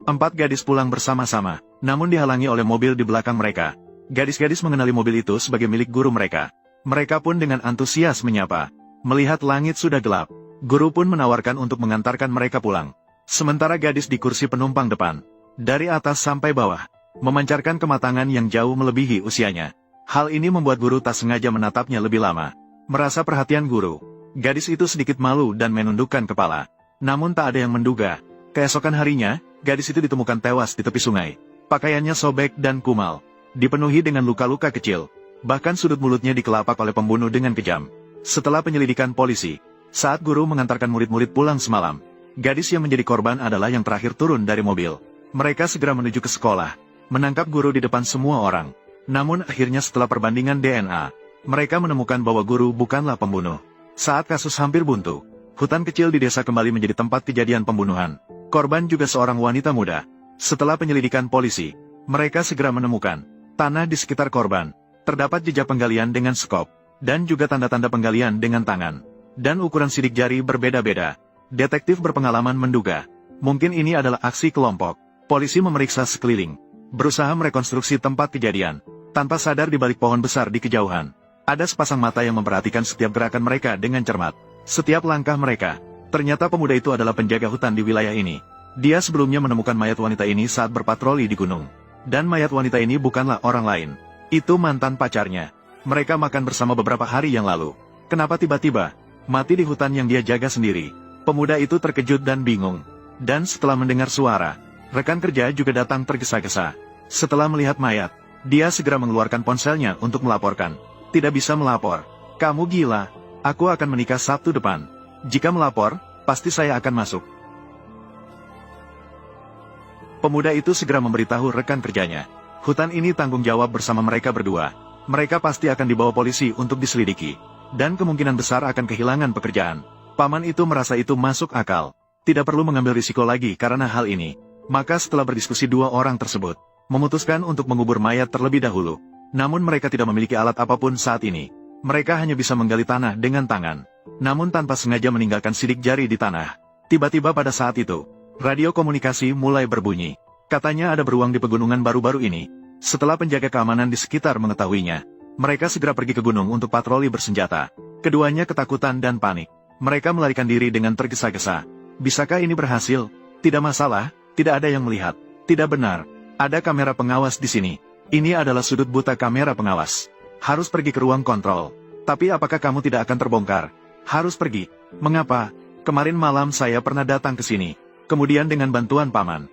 4 gadis pulang bersama-sama, namun dihalangi oleh mobil di belakang mereka. Gadis-gadis mengenali mobil itu sebagai milik guru mereka. Mereka pun dengan antusias menyapa. Melihat langit sudah gelap, guru pun menawarkan untuk mengantarkan mereka pulang. Sementara gadis di kursi penumpang depan, dari atas sampai bawah, memancarkan kematangan yang jauh melebihi usianya. Hal ini membuat guru tak sengaja menatapnya lebih lama. Merasa perhatian guru, gadis itu sedikit malu dan menundukkan kepala. Namun tak ada yang menduga, keesokan harinya, gadis itu ditemukan tewas di tepi sungai. Pakaiannya sobek dan kumal, dipenuhi dengan luka-luka kecil. Bahkan sudut mulutnya dikelapak oleh pembunuh dengan kejam. Setelah penyelidikan polisi, saat guru mengantarkan murid-murid pulang semalam, gadis yang menjadi korban adalah yang terakhir turun dari mobil. Mereka segera menuju ke sekolah, menangkap guru di depan semua orang. Namun akhirnya setelah perbandingan DNA, mereka menemukan bahwa guru bukanlah pembunuh. Saat kasus hampir buntu, hutan kecil di desa kembali menjadi tempat kejadian pembunuhan. Korban juga seorang wanita muda. Setelah penyelidikan polisi, mereka segera menemukan tanah di sekitar korban. Terdapat jejak penggalian dengan skop, dan juga tanda-tanda penggalian dengan tangan. Dan ukuran sidik jari berbeda-beda. Detektif berpengalaman menduga, mungkin ini adalah aksi kelompok. Polisi memeriksa sekeliling, berusaha merekonstruksi tempat kejadian. Tanpa sadar di balik pohon besar di kejauhan, ada sepasang mata yang memperhatikan setiap gerakan mereka dengan cermat. Setiap langkah mereka, ternyata pemuda itu adalah penjaga hutan di wilayah ini. Dia sebelumnya menemukan mayat wanita ini saat berpatroli di gunung. Dan mayat wanita ini bukanlah orang lain. Itu mantan pacarnya. Mereka makan bersama beberapa hari yang lalu. Kenapa tiba-tiba mati di hutan yang dia jaga sendiri? Pemuda itu terkejut dan bingung. Dan setelah mendengar suara, rekan kerja juga datang tergesa-gesa. Setelah melihat mayat, dia segera mengeluarkan ponselnya untuk melaporkan. Tidak bisa melapor. Kamu gila. Aku akan menikah Sabtu depan. Jika melapor, pasti saya akan masuk. Pemuda itu segera memberitahu rekan kerjanya. Hutan ini tanggung jawab bersama mereka berdua. Mereka pasti akan dibawa polisi untuk diselidiki. Dan kemungkinan besar akan kehilangan pekerjaan. Paman itu merasa itu masuk akal. Tidak perlu mengambil risiko lagi karena hal ini. Maka setelah berdiskusi dua orang tersebut, memutuskan untuk mengubur mayat terlebih dahulu. Namun mereka tidak memiliki alat apapun saat ini. Mereka hanya bisa menggali tanah dengan tangan. Namun tanpa sengaja meninggalkan sidik jari di tanah. Tiba-tiba pada saat itu, radio komunikasi mulai berbunyi. Katanya ada beruang di pegunungan baru-baru ini. Setelah penjaga keamanan di sekitar mengetahuinya, mereka segera pergi ke gunung untuk patroli bersenjata. Keduanya ketakutan dan panik. Mereka melarikan diri dengan tergesa-gesa. Bisakah ini berhasil? Tidak masalah, tidak ada yang melihat. Tidak benar. Ada kamera pengawas di sini. Ini adalah sudut buta kamera pengawas. Harus pergi ke ruang kontrol. Tapi apakah kamu tidak akan terbongkar? Harus pergi. Mengapa? Kemarin malam saya pernah datang ke sini. Kemudian dengan bantuan paman,